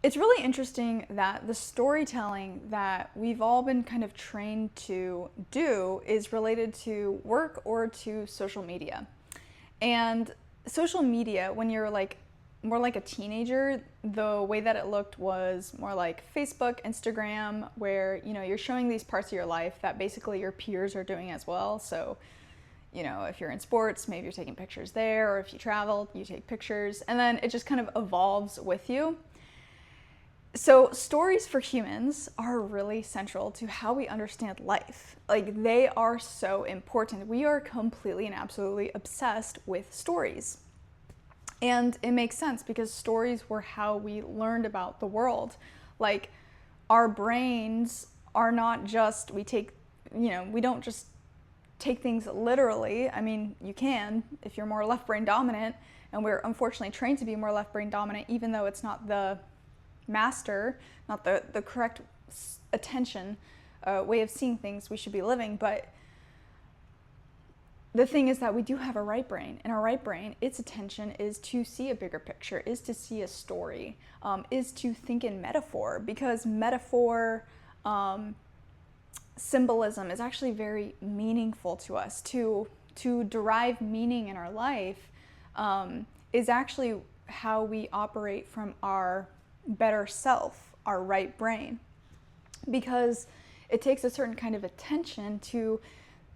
It's really interesting that the storytelling that we've all been kind of trained to do is related to work or to social media. And social media, when you're like more like a teenager, the way that it looked was more like Facebook, Instagram, where you're showing these parts of your life that basically your peers are doing as well. So, if you're in sports, maybe you're taking pictures there, or if you travel, you take pictures, and then it just kind of evolves with you. So, stories for humans are really central to how we understand life. Like, they are so important. We are completely and absolutely obsessed with stories. And it makes sense because stories were how we learned about the world. Like, our brains are not just, we don't just take things literally. I mean, you can if you're more left brain dominant, and we're unfortunately trained to be more left brain dominant, even though it's not the master, not the correct attention way of seeing things we should be living. But the thing is that we do have a right brain, and our right brain, its attention is to see a bigger picture, is to see a story, is to think in metaphor, because metaphor, symbolism is actually very meaningful to us. To derive meaning in our life is actually how we operate from our better self, our right brain, because it takes a certain kind of attention to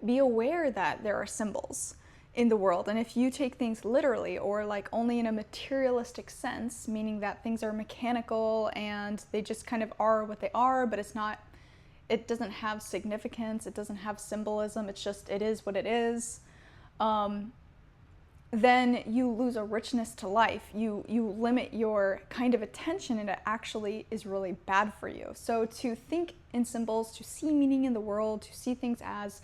be aware that there are symbols in the world. And if you take things literally, or like only in a materialistic sense, meaning that things are mechanical and they just kind of are what they are, but it doesn't have significance, it doesn't have symbolism, it is what it is, then you lose a richness to life. You limit your kind of attention, and it actually is really bad for you. So to think in symbols, to see meaning in the world, to see things as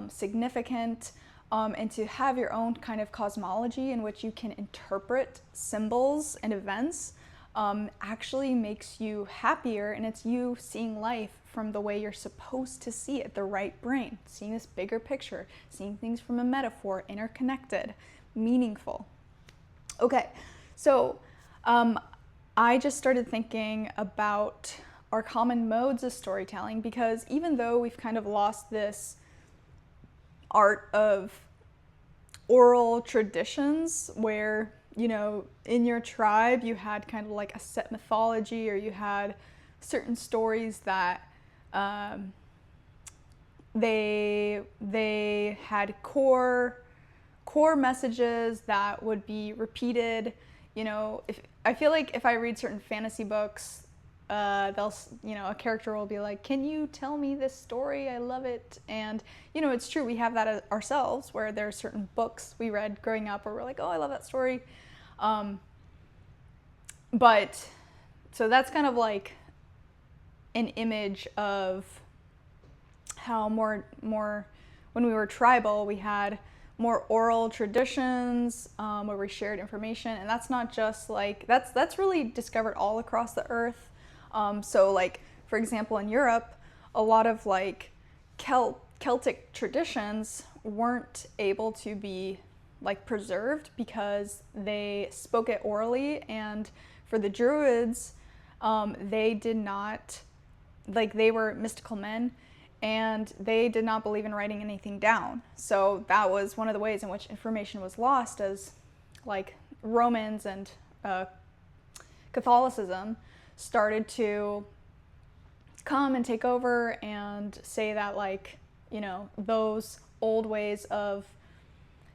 significant, and to have your own kind of cosmology in which you can interpret symbols and events, actually makes you happier, and it's you seeing life from the way you're supposed to see it, the right brain, seeing this bigger picture, seeing things from a metaphor, interconnected, meaningful. Okay, so I just started thinking about our common modes of storytelling, because even though we've kind of lost this art of oral traditions where, in your tribe you had kind of like a set mythology, or you had certain stories that they had core messages that would be repeated. If I feel like if I read certain fantasy books, a character will be like, "Can you tell me this story? I love it." And it's true, we have that ourselves, where there are certain books we read growing up where we're like, "Oh, I love that story." But so that's kind of like an image of how more when we were tribal, we had more oral traditions, where we shared information. And that's not just like, that's really discovered all across the earth. So like, for example, in Europe, a lot of like Celtic traditions weren't able to be like preserved because they spoke it orally. And for the Druids, they did not, like, they were mystical men, and they did not believe in writing anything down. So that was one of the ways in which information was lost, as like Romans and Catholicism started to come and take over and say that, like, those old ways of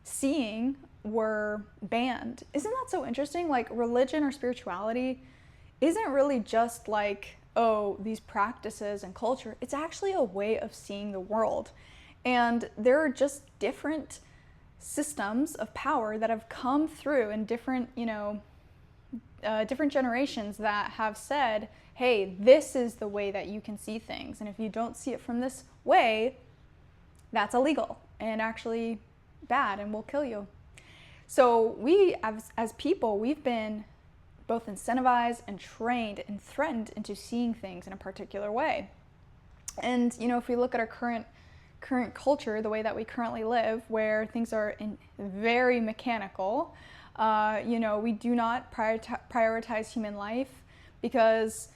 seeing were banned. Isn't that so interesting? Like, religion or spirituality isn't really just like, oh, these practices and culture. It's actually a way of seeing the world. And there are just different systems of power that have come through in different, different generations that have said, hey, this is the way that you can see things. And if you don't see it from this way, that's illegal and actually bad and will kill you. So we, as people, we've been both incentivized and trained and threatened into seeing things in a particular way. And if we look at our current culture, the way that we currently live, where things are very mechanical, we do not prioritize human life. because,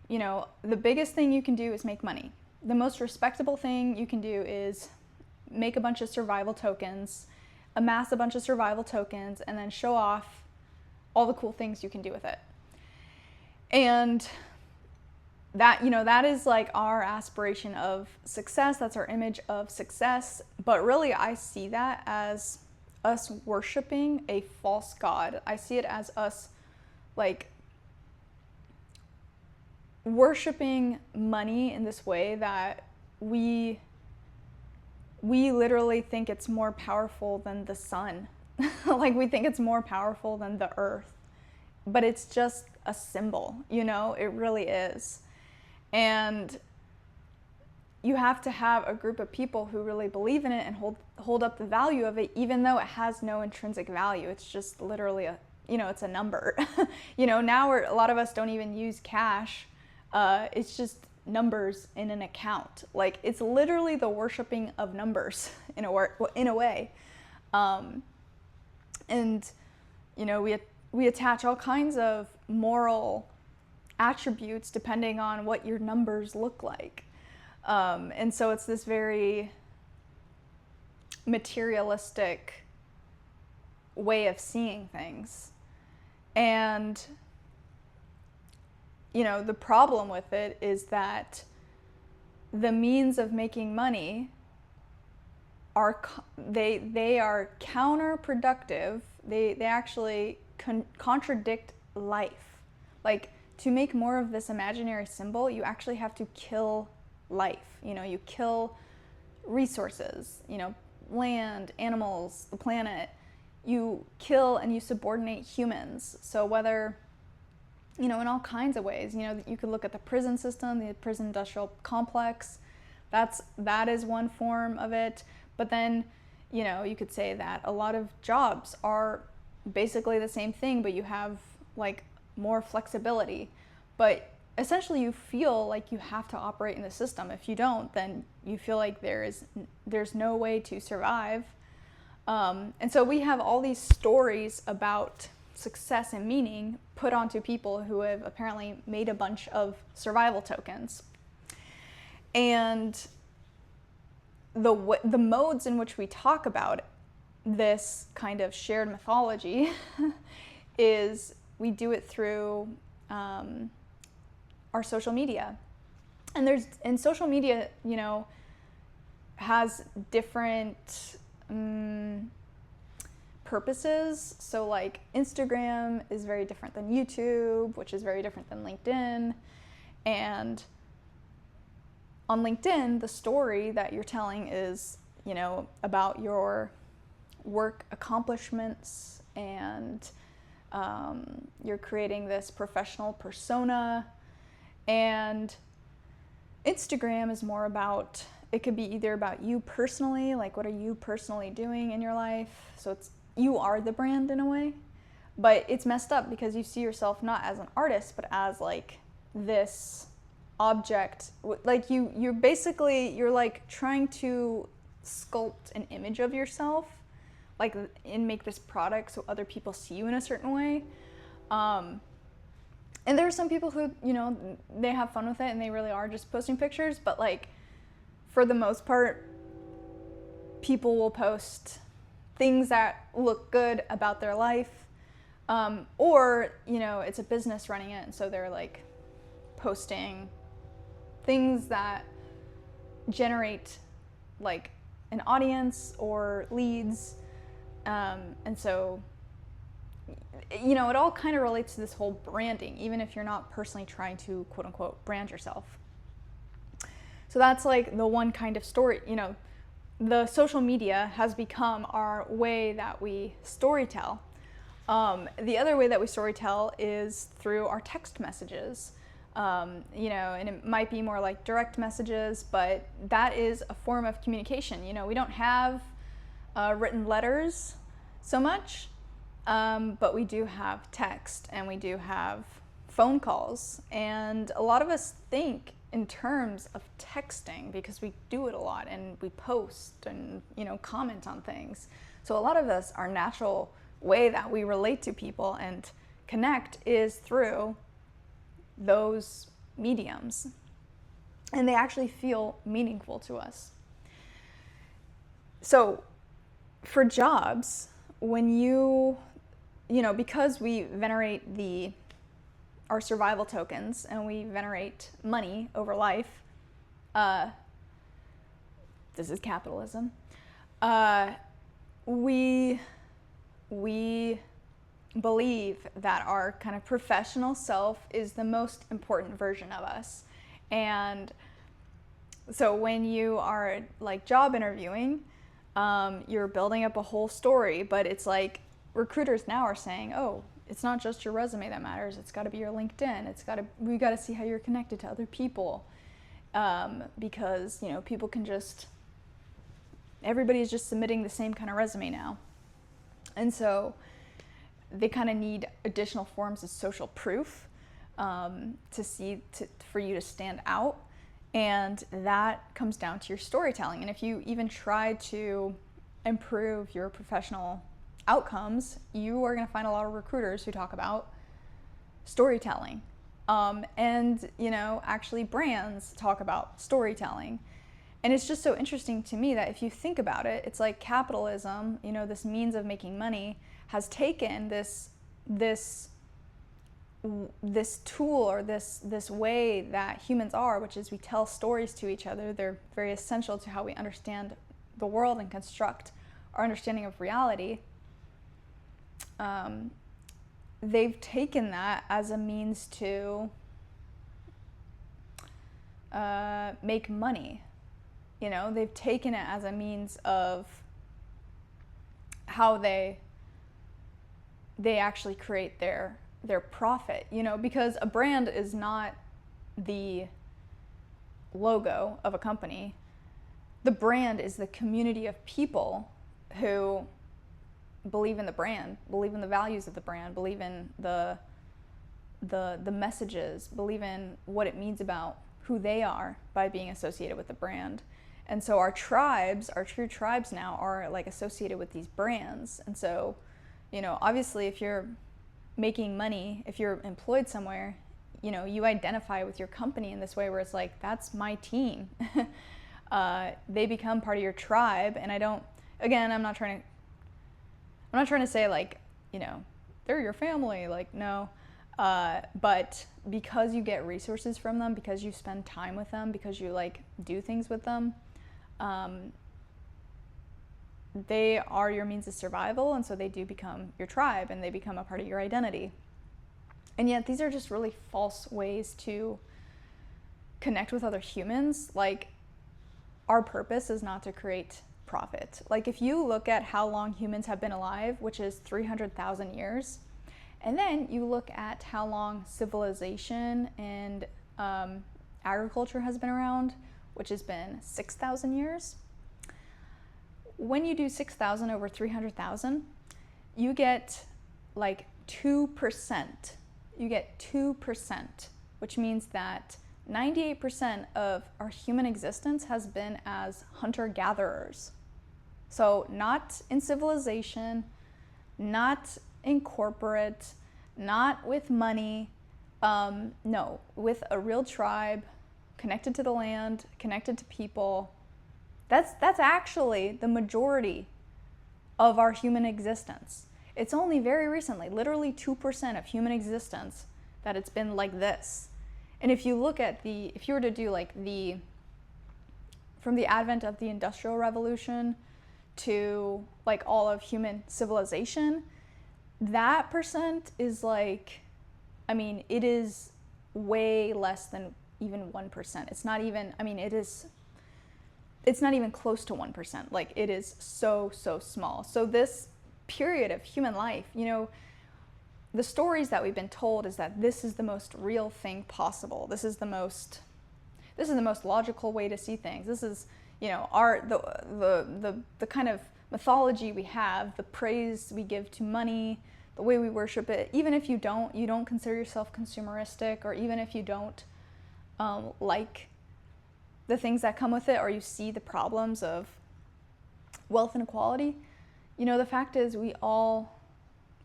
you know, the biggest thing you can do is make money. The most respectable thing you can do is make a bunch of survival tokens, amass a bunch of survival tokens, and then show off all the cool things you can do with it. And that, you know, that is like our aspiration of success. That's our image of success. But really, I see that as us worshiping a false god. I see it as us like worshiping money in this way that we literally think it's more powerful than the sun. Like, we think it's more powerful than the earth. But it's just a symbol, you know? It really is. And you have to have a group of people who really believe in it and hold up the value of it, even though it has no intrinsic value. It's just literally a, you know, it's a number. You know, now a lot of us don't even use cash. It's just numbers in an account. Like, it's literally the worshiping of numbers in a way. And, you know, we attach all kinds of moral attributes depending on what your numbers look like. And so it's this very materialistic way of seeing things. And, you know, the problem with it is that the means of making money are, they are counterproductive. They actually contradict life. Like, to make more of this imaginary symbol, you actually have to kill life. You know, you kill resources, you know, land, animals, the planet. You kill and you subordinate humans. So whether, you know, in all kinds of ways, you know, you could look at the prison system, the prison industrial complex. That is one form of it. But then, you know, you could say that a lot of jobs are basically the same thing, but you have like more flexibility. But essentially you feel like you have to operate in the system. If you don't, then you feel like there's no way to survive. And so we have all these stories about success and meaning put onto people who have apparently made a bunch of survival tokens. And the modes in which we talk about this kind of shared mythology is we do it through our social media. And social media, you know, has different purposes. So like Instagram is very different than YouTube, which is very different than LinkedIn. And on LinkedIn, the story that you're telling is, you know, about your work accomplishments, and you're creating this professional persona. And Instagram is more about, it could be either about you personally, like what are you personally doing in your life? So it's, you are the brand in a way, but it's messed up because you see yourself not as an artist, but as like this object. Like you're basically, you're like trying to sculpt an image of yourself, like, and make this product so other people see you in a certain way. And there are some people who, you know, they have fun with it and they really are just posting pictures, but like, for the most part, people will post things that look good about their life, or, you know, it's a business running it, and so they're like posting things that generate like an audience or leads, and so, you know, it all kind of relates to this whole branding, even if you're not personally trying to quote unquote brand yourself. So that's like the one kind of story, you know, the social media has become our way that we storytell. The other way that we storytell is through our text messages, you know, and it might be more like direct messages, but that is a form of communication. You know, we don't have written letters so much, but we do have text and we do have phone calls. And a lot of us think in terms of texting because we do it a lot and we post and, you know, comment on things. So a lot of us, our natural way that we relate to people and connect is through those mediums, and they actually feel meaningful to us. So for jobs, when because we venerate our survival tokens and we venerate money over life, this is capitalism, we believe that our kind of professional self is the most important version of us. And so when you are like job interviewing, you're building up a whole story, but it's like recruiters now are saying, oh, it's not just your resume that matters. It's got to be your LinkedIn. We got to see how you're connected to other people, because people can everybody's just submitting the same kind of resume now, and so they kind of need additional forms of social proof for you to stand out, and that comes down to your storytelling. And if you even try to improve your professional outcomes, you are going to find a lot of recruiters who talk about storytelling. And actually brands talk about storytelling. And it's just so interesting to me that if you think about it, it's like capitalism, this means of making money, has taken this tool or this way that humans are, which is we tell stories to each other. They're very essential to how we understand the world and construct our understanding of reality. They've taken that as a means to make money. They've taken it as a means of how they actually create their profit, because a brand is not the logo of a company. The brand is the community of people who believe in the brand, believe in the values of the brand, believe in the messages, believe in what it means about who they are by being associated with the brand. And so our true tribes now are like associated with these brands. And so, obviously if you're making money, if you're employed somewhere, you identify with your company in this way where it's like, that's my team. They become part of your tribe. And I'm not trying to say like, they're your family, like, no. But because you get resources from them, because you spend time with them, because you like do things with them, they are your means of survival, and so they do become your tribe and they become a part of your identity. And yet these are just really false ways to connect with other humans. Like, our purpose is not to create profit. Like, if you look at how long humans have been alive, which is 300,000 years, and then you look at how long civilization and agriculture has been around, which has been 6,000 years. When you do 6,000 over 300,000, you get like 2%. You get 2%, which means that 98% of our human existence has been as hunter-gatherers. So not in civilization, not in corporate, not with money, no, with a real tribe, connected to the land, connected to people. That's actually the majority of our human existence. It's only very recently, literally 2% of human existence, that it's been like this. And if you look at if you were to do like from the advent of the Industrial Revolution to like all of human civilization, that percent is like, it is way less than even 1%. It's not even, it's not even close to 1%. Like, it is so small. So this period of human life, the stories that we've been told is that this is the most real thing possible. This is the most logical way to see things. This is, the kind of mythology we have, the praise we give to money, the way we worship it. Even if you don't consider yourself consumeristic, or even if you don't like the things that come with it, or you see the problems of wealth inequality, the fact is we all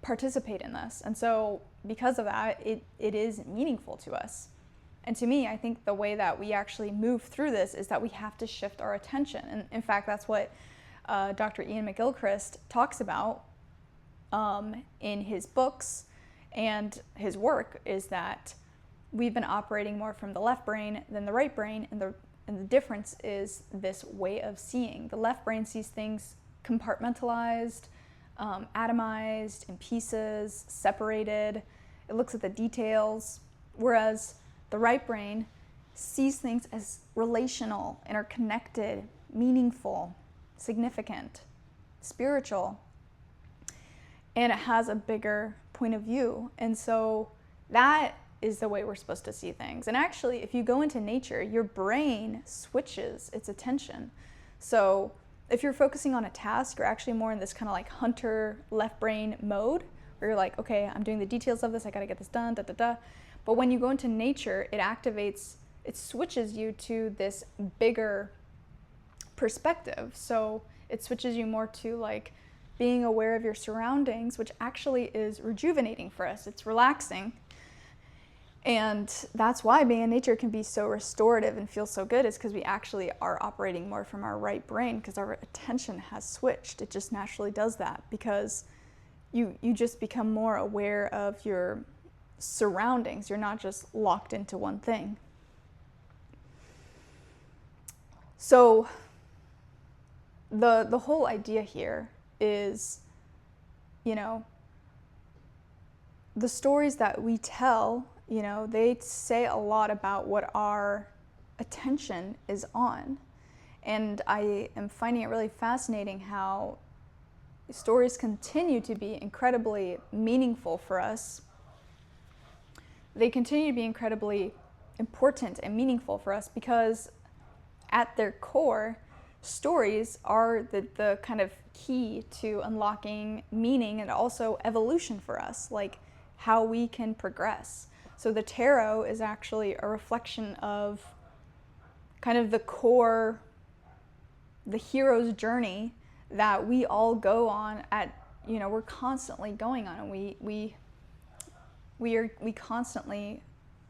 participate in this. And so because of that, it is meaningful to us. And to me, I think the way that we actually move through this is that we have to shift our attention. And in fact, that's what Dr. Ian McGilchrist talks about in his books and his work, is that we've been operating more from the left brain than the right brain, and the difference is this way of seeing. The left brain sees things compartmentalized, atomized, in pieces, separated. It looks at the details, whereas the right brain sees things as relational, interconnected, meaningful, significant, spiritual, and it has a bigger point of view. And so that is the way we're supposed to see things. And actually, if you go into nature, your brain switches its attention. So if you're focusing on a task, you're actually more in this kind of like hunter left brain mode, where you're like, okay, I'm doing the details of this, I gotta get this done, da da da. But when you go into nature, it activates, it switches you to this bigger perspective. So it switches you more to like being aware of your surroundings, which actually is rejuvenating for us. It's relaxing. And that's why being in nature can be so restorative and feel so good, is because we actually are operating more from our right brain, because our attention has switched. It just naturally does that, because you just become more aware of your surroundings. You're not just locked into one thing. So the whole idea here is, you know, the stories that we tell, you know, they say a lot about what our attention is on. And I am finding it really fascinating how stories continue to be incredibly meaningful for us. They continue to be incredibly important and meaningful for us because at their core, stories are the kind of key to unlocking meaning and also evolution for us, like how we can progress. So the tarot is actually a reflection of kind of the core, the hero's journey that we all go on at, you know, we're constantly going on, and we constantly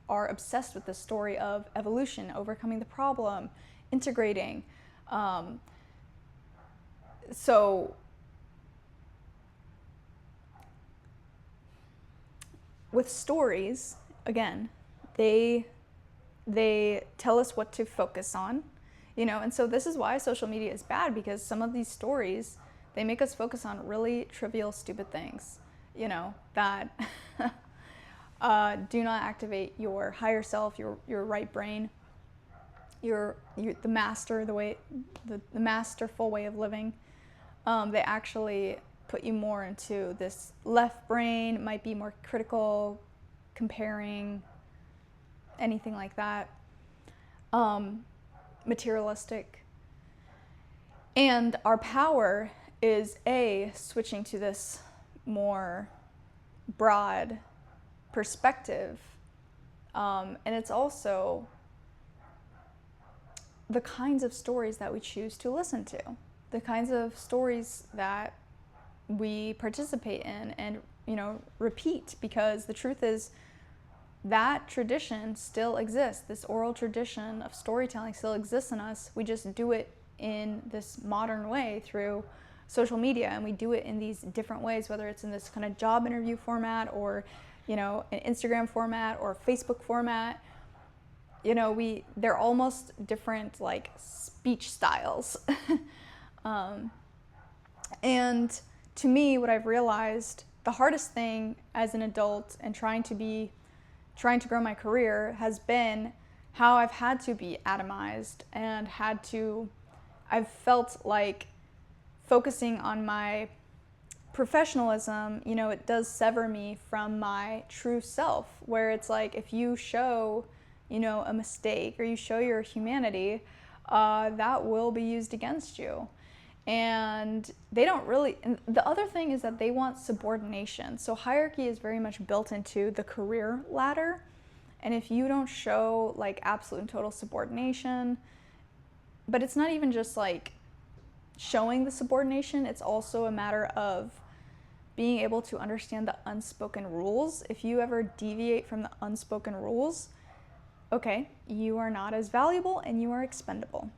are obsessed with the story of evolution, overcoming the problem, integrating. So with stories, again, they tell us what to focus on, you know, and so this is why social media is bad, because some of these stories, they make us focus on really trivial, stupid things, you know, that do not activate your higher self, your right brain, the masterful way of living. They actually put you more into this left brain, might be more critical, comparing, anything like that, materialistic. And our power is switching to this more broad perspective, and it's also the kinds of stories that we choose to listen to, the kinds of stories that we participate in and, you know, repeat, because the truth is that tradition still exists. This oral tradition of storytelling still exists in us. We just do it in this modern way through social media, and we do it in these different ways, whether it's in this kind of job interview format or, you know, an Instagram format or Facebook format. You know, they're almost different, like, speech styles. And to me, what I've realized, the hardest thing as an adult and trying to grow my career has been how I've had to be atomized and I've felt like focusing on my professionalism, you know, it does sever me from my true self, where it's like, if you show, you know, a mistake or you show your humanity, that will be used against you. And they don't really, and the other thing is that they want subordination. So hierarchy is very much built into the career ladder. And if you don't show like absolute and total subordination, but it's not even just like showing the subordination, it's also a matter of being able to understand the unspoken rules. If you ever deviate from the unspoken rules, okay, you are not as valuable and you are expendable.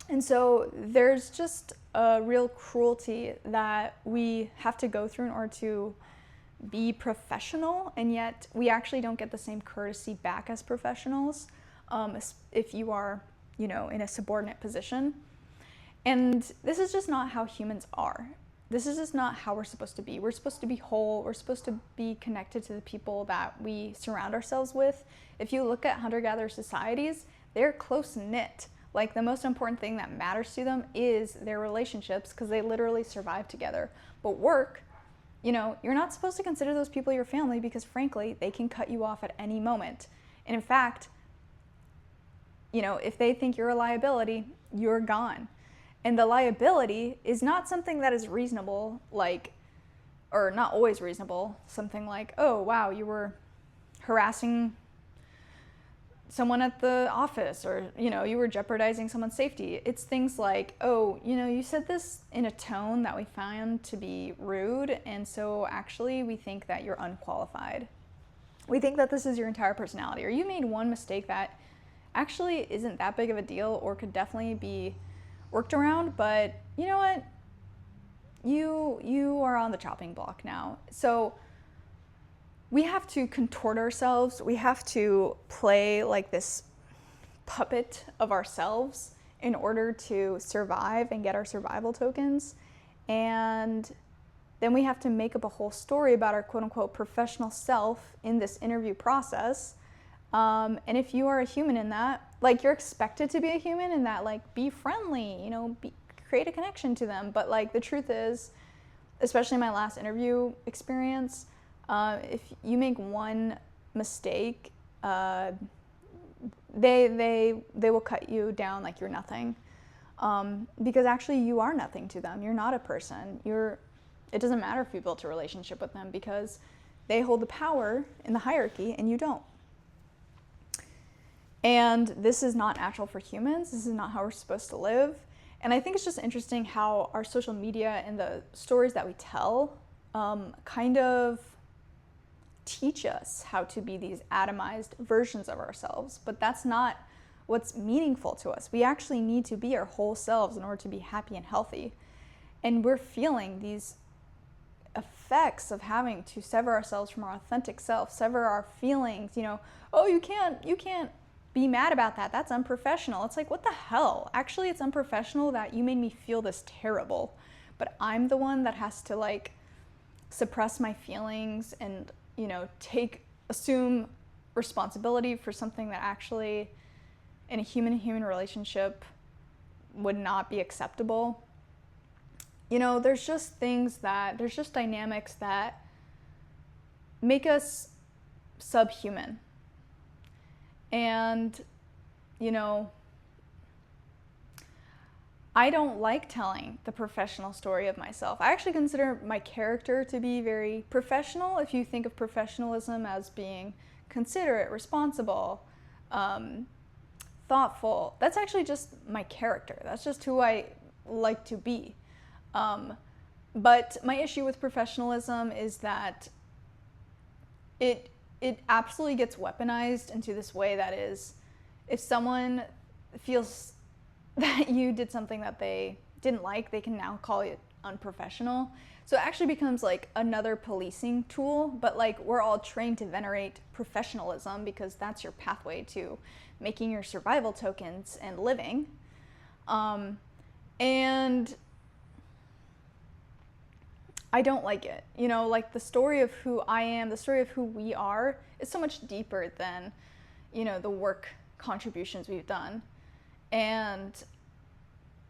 And so there's just a real cruelty that we have to go through in order to be professional, and yet we actually don't get the same courtesy back as professionals if you are, in a subordinate position. And this is just not how humans are. This is just not how we're supposed to be. We're supposed to be whole. We're supposed to be connected to the people that we surround ourselves with. If you look at hunter-gatherer societies, they're close-knit. Like, the most important thing that matters to them is their relationships, because they literally survive together. But work, you're not supposed to consider those people your family, because frankly, they can cut you off at any moment. And in fact, if they think you're a liability, you're gone. And the liability is not something that is reasonable, or not always reasonable. Something like, oh, wow, you were harassing someone at the office, or, you were jeopardizing someone's safety. It's things like, oh, you said this in a tone that we found to be rude, and so actually we think that you're unqualified. We think that this is your entire personality, or you made one mistake that actually isn't that big of a deal or could definitely be worked around, but you know what? You are on the chopping block now. So we have to contort ourselves. We have to play like this puppet of ourselves in order to survive and get our survival tokens. And then we have to make up a whole story about our quote-unquote professional self in this interview process. And if you are a human in that, you're expected to be a human in that, be friendly, create a connection to them. But the truth is, especially my last interview experience, if you make one mistake, they will cut you down like you're nothing, because actually you are nothing to them. You're not a person. It doesn't matter if you built a relationship with them, because they hold the power in the hierarchy and you don't. And this is not natural for humans. This is not how we're supposed to live. And I think it's just interesting how our social media and the stories that we tell kind of teach us how to be these atomized versions of ourselves. But that's not what's meaningful to us. We actually need to be our whole selves in order to be happy and healthy. And we're feeling these effects of having to sever ourselves from our authentic self, sever our feelings, oh, you can't be mad about that. That's unprofessional. It's like, what the hell? Actually, it's unprofessional that you made me feel this terrible, but I'm the one that has to suppress my feelings and, assume responsibility for something that actually in a human-to-human relationship would not be acceptable. There's just dynamics that make us subhuman. And, I don't like telling the professional story of myself. I actually consider my character to be very professional. If you think of professionalism as being considerate, responsible, thoughtful, that's actually just my character. That's just who I like to be. But my issue with professionalism is that it absolutely gets weaponized into this way that is, if someone feels that you did something that they didn't like, they can now call it unprofessional. So it actually becomes another policing tool, but we're all trained to venerate professionalism because that's your pathway to making your survival tokens and living. And I don't like it. The story of who I am, the story of who we are is so much deeper than, the work contributions we've done. And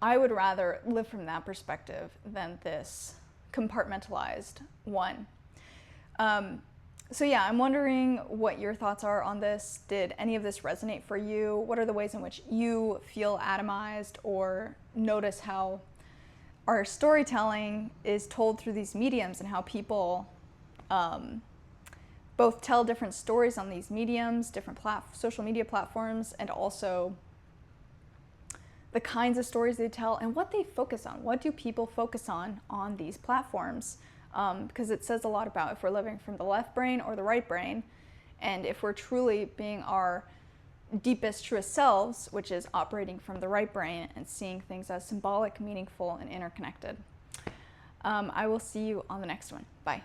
I would rather live from that perspective than this compartmentalized one. So yeah, I'm wondering what your thoughts are on this. Did any of this resonate for you? What are the ways in which you feel atomized, or notice how our storytelling is told through these mediums, and how people both tell different stories on these mediums, different social media platforms, and also the kinds of stories they tell and what they focus on. What do people focus on these platforms? because it says a lot about if we're living from the left brain or the right brain, and if we're truly being our deepest, truest selves, which is operating from the right brain and seeing things as symbolic, meaningful, and interconnected. I will see you on the next one. Bye.